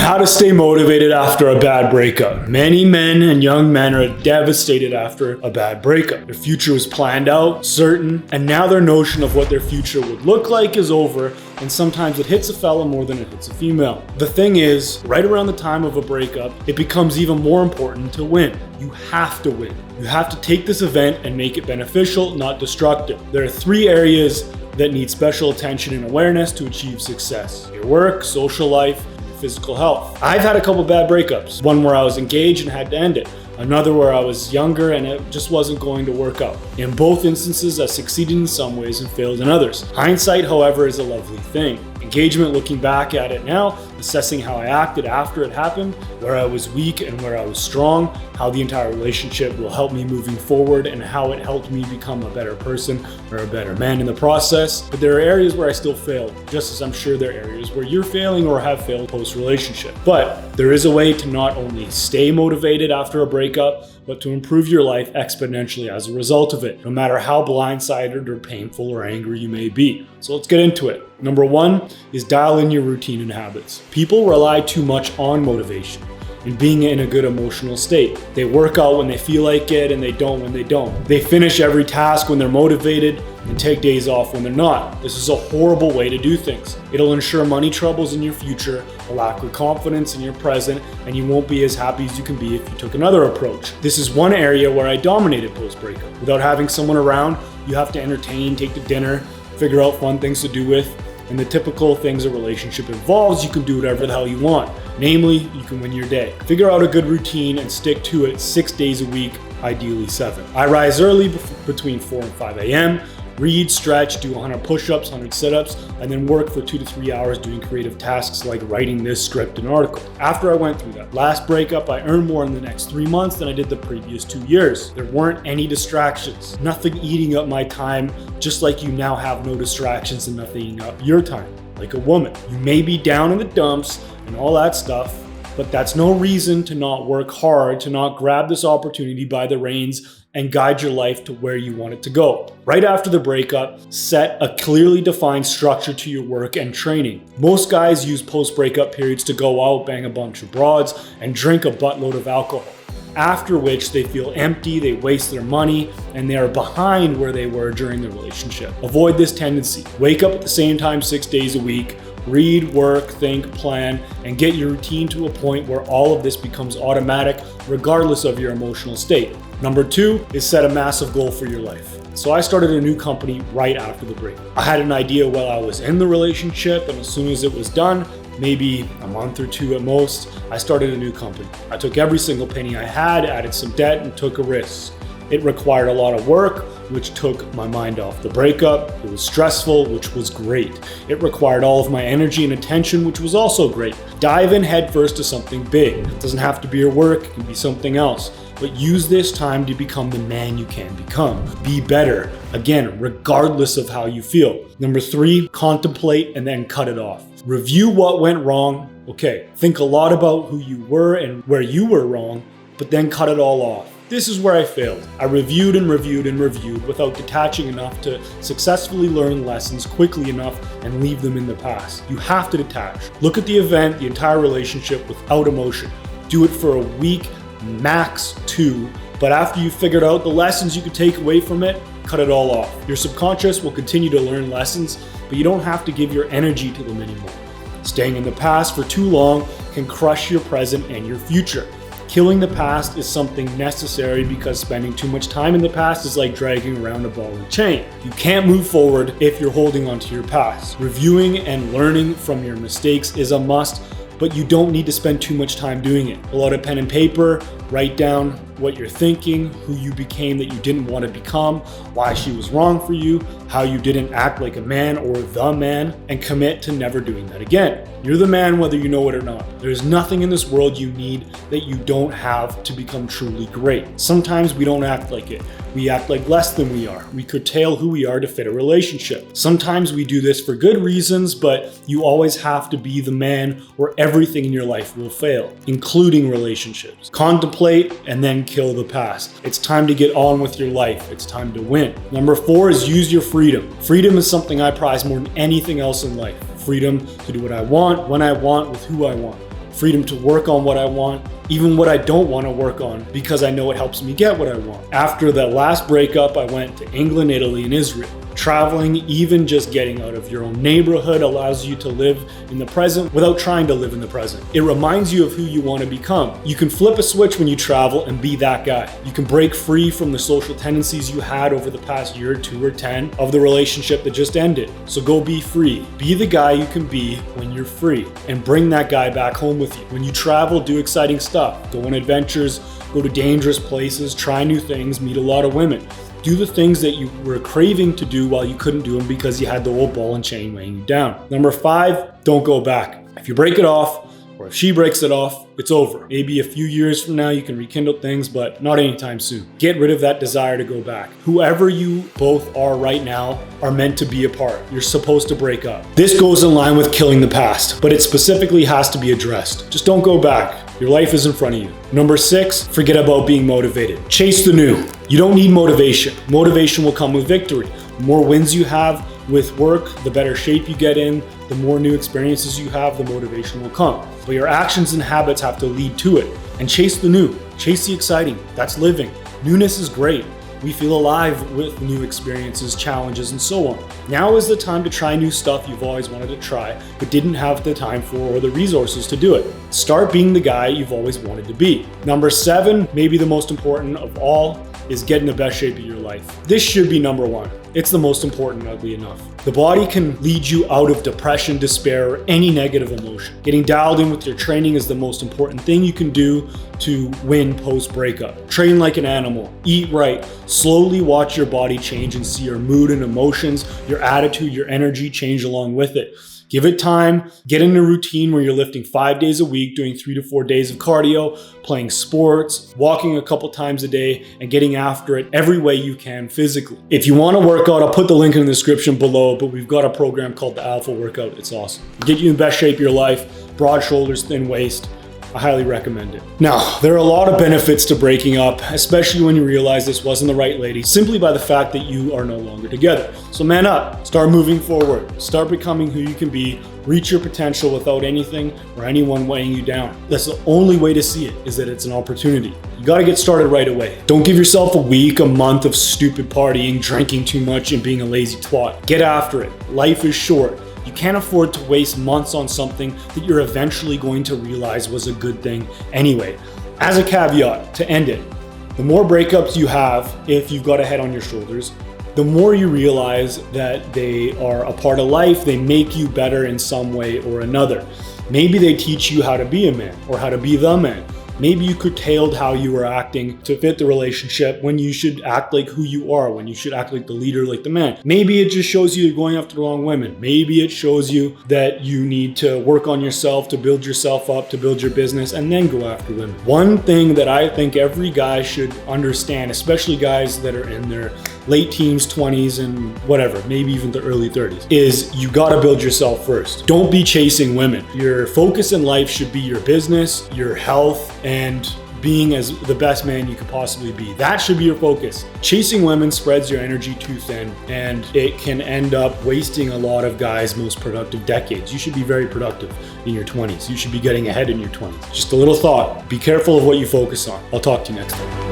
How to stay motivated after a bad breakup. Many men and young men are devastated after a bad breakup. Their future was planned out, certain, and now their notion of what their future would look like is over, and sometimes it hits a fella more than it hits a female. The thing is, right around the time of a breakup, it becomes even more important to win. You have to win. You have to take this event and make it beneficial, not destructive. There are 3 areas that need special attention and awareness to achieve success: your work, social life, physical health. I've had a couple bad breakups. One where I was engaged and had to end it. Another where I was younger and it just wasn't going to work out. In both instances, I succeeded in some ways and failed in others. Hindsight, however, is a lovely thing. Engagement, looking back at it now, assessing how I acted after it happened, where I was weak and where I was strong, how the entire relationship will help me moving forward, and how it helped me become a better person or a better man in the process. But there are areas where I still failed, just as I'm sure there are areas where you're failing or have failed post-relationship. But there is a way to not only stay motivated after a breakup, but to improve your life exponentially as a result of it, no matter how blindsided or painful or angry you may be. So let's get into it. Number 1 is dial in your routine and habits. People rely too much on motivation and being in a good emotional state. They work out when they feel like it and they don't when they don't. They finish every task when they're motivated and take days off when they're not. This is a horrible way to do things. It'll ensure money troubles in your future, a lack of confidence in your present, and you won't be as happy as you can be if you took another approach. This is one area where I dominated post-breakup. Without having someone around, you have to entertain, take to dinner, figure out fun things to do with, and the typical things a relationship involves. You can do whatever the hell you want. Namely, you can win your day. Figure out a good routine and stick to it 6 days a week, ideally 7. I rise early between 4 and 5 a.m., read, stretch, do 100 push-ups, 100 sit-ups, and then work for 2 to 3 hours doing creative tasks like writing this script and article. After I went through that last breakup, I earned more in the next 3 months than I did the previous 2 years. There weren't any distractions, nothing eating up my time, just like you now have no distractions and nothing eating up your time, like a woman. You may be down in the dumps and all that stuff, but that's no reason to not work hard, to not grab this opportunity by the reins and guide your life to where you want it to go. Right after the breakup, set a clearly defined structure to your work and training. Most guys use post-breakup periods to go out, bang a bunch of broads, and drink a buttload of alcohol. After which they feel empty, they waste their money, and they are behind where they were during the relationship. Avoid this tendency. Wake up at the same time 6 days a week. Read, work, think, plan, and get your routine to a point where all of this becomes automatic, regardless of your emotional state. Number 2 is set a massive goal for your life. So I started a new company right after the break. I had an idea while I was in the relationship, and as soon as it was done, maybe a month or 2 at most, I started a new company. I took every single penny I had, added some debt, and took a risk. It required a lot of work, which took my mind off the breakup. It was stressful, which was great. It required all of my energy and attention, which was also great. Dive in headfirst to something big. It doesn't have to be your work, it can be something else. But use this time to become the man you can become. Be better, again, regardless of how you feel. Number 3, contemplate and then cut it off. Review what went wrong. Okay, think a lot about who you were and where you were wrong, but then cut it all off. This is where I failed. I reviewed and reviewed and reviewed without detaching enough to successfully learn lessons quickly enough and leave them in the past. You have to detach. Look at the event, the entire relationship without emotion. Do it for a week, max 2, but after you've figured out the lessons you could take away from it, cut it all off. Your subconscious will continue to learn lessons, but you don't have to give your energy to them anymore. Staying in the past for too long can crush your present and your future. Killing the past is something necessary because spending too much time in the past is like dragging around a ball and chain. You can't move forward if you're holding onto your past. Reviewing and learning from your mistakes is a must, but you don't need to spend too much time doing it. Pull out a pen and paper, write down what you're thinking, who you became that you didn't want to become, why she was wrong for you, how you didn't act like a man or the man, and commit to never doing that again. You're the man whether you know it or not. There's nothing in this world you need that you don't have to become truly great. Sometimes we don't act like it. We act like less than we are. We curtail who we are to fit a relationship. Sometimes we do this for good reasons, but you always have to be the man or everything in your life will fail, including relationships. Contemplate and then kill the past. It's time to get on with your life. It's time to win. Number 4 is use your freedom. Freedom is something I prize more than anything else in life. Freedom to do what I want, when I want, with who I want. freedom to work on what I want, even what I don't want to work on, because I know it helps me get what I want. After the last breakup, I went to England, Italy, and Israel. Traveling, even just getting out of your own neighborhood, allows you to live in the present without trying to live in the present. It reminds you of who you want to become. You can flip a switch when you travel and be that guy. You can break free from the social tendencies you had over the past year, 2 or 10 of the relationship that just ended. So go be free. Be the guy you can be when you're free, and bring that guy back home with you. When you travel, do exciting stuff. Go on adventures, go to dangerous places, try new things, meet a lot of women. Do the things that you were craving to do while you couldn't do them because you had the old ball and chain weighing you down. Number 5, don't go back. If you break it off, or if she breaks it off, it's over. Maybe a few years from now you can rekindle things, but not anytime soon. Get rid of that desire to go back. Whoever you both are right now are meant to be apart. You're supposed to break up. This goes in line with killing the past, but it specifically has to be addressed. Just don't go back. Your life is in front of you. Number 6, forget about being motivated. Chase the new. You don't need motivation. Motivation will come with victory. The more wins you have with work, the better shape you get in, the more new experiences you have, the motivation will come. But your actions and habits have to lead to it. And chase the new. Chase the exciting. That's living. Newness is great. We feel alive with new experiences, challenges, and so on. Now is the time to try new stuff you've always wanted to try, but didn't have the time for or the resources to do it. Start being the guy you've always wanted to be. Number 7, maybe the most important of all, is get in the best shape of your life. This should be number 1. It's the most important, oddly enough. The body can lead you out of depression, despair, or any negative emotion. Getting dialed in with your training is the most important thing you can do to win post-breakup. Train like an animal, eat right, slowly watch your body change and see your mood and emotions, your attitude, your energy change along with it. Give it time, get in a routine where you're lifting 5 days a week, doing 3 to 4 days of cardio, playing sports, walking a couple times a day, and getting after it every way you can physically. If you want to work out, I'll put the link in the description below, but we've got a program called the Alpha Workout. It's awesome. Get you in the best shape of your life, broad shoulders, thin waist. I highly recommend it. Now, there are a lot of benefits to breaking up, especially when you realize this wasn't the right lady, simply by the fact that you are no longer together. So man up, start moving forward, start becoming who you can be, reach your potential without anything or anyone weighing you down. That's the only way to see it, is that it's an opportunity. You gotta get started right away. Don't give yourself a week, a month of stupid partying, drinking too much, and being a lazy twat. Get after it. Life is short. You can't afford to waste months on something that you're eventually going to realize was a good thing anyway. As a caveat, to end it, the more breakups you have, if you've got a head on your shoulders, the more you realize that they are a part of life. They make you better in some way or another. Maybe they teach you how to be a man or how to be the man. Maybe you curtailed how you were acting to fit the relationship when you should act like who you are, when you should act like the leader, like the man. Maybe it just shows you you're going after the wrong women. Maybe it shows you that you need to work on yourself, to build yourself up, to build your business, and then go after women. One thing that I think every guy should understand, especially guys that are in their late teens, 20s, and whatever, maybe even the early 30s, is you gotta build yourself first. Don't be chasing women. Your focus in life should be your business, your health, and being as the best man you could possibly be. That should be your focus. Chasing women spreads your energy too thin, and it can end up wasting a lot of guys' most productive decades. You should be very productive in your 20s. You should be getting ahead in your 20s. Just a little thought. Be careful of what you focus on. I'll talk to you next time.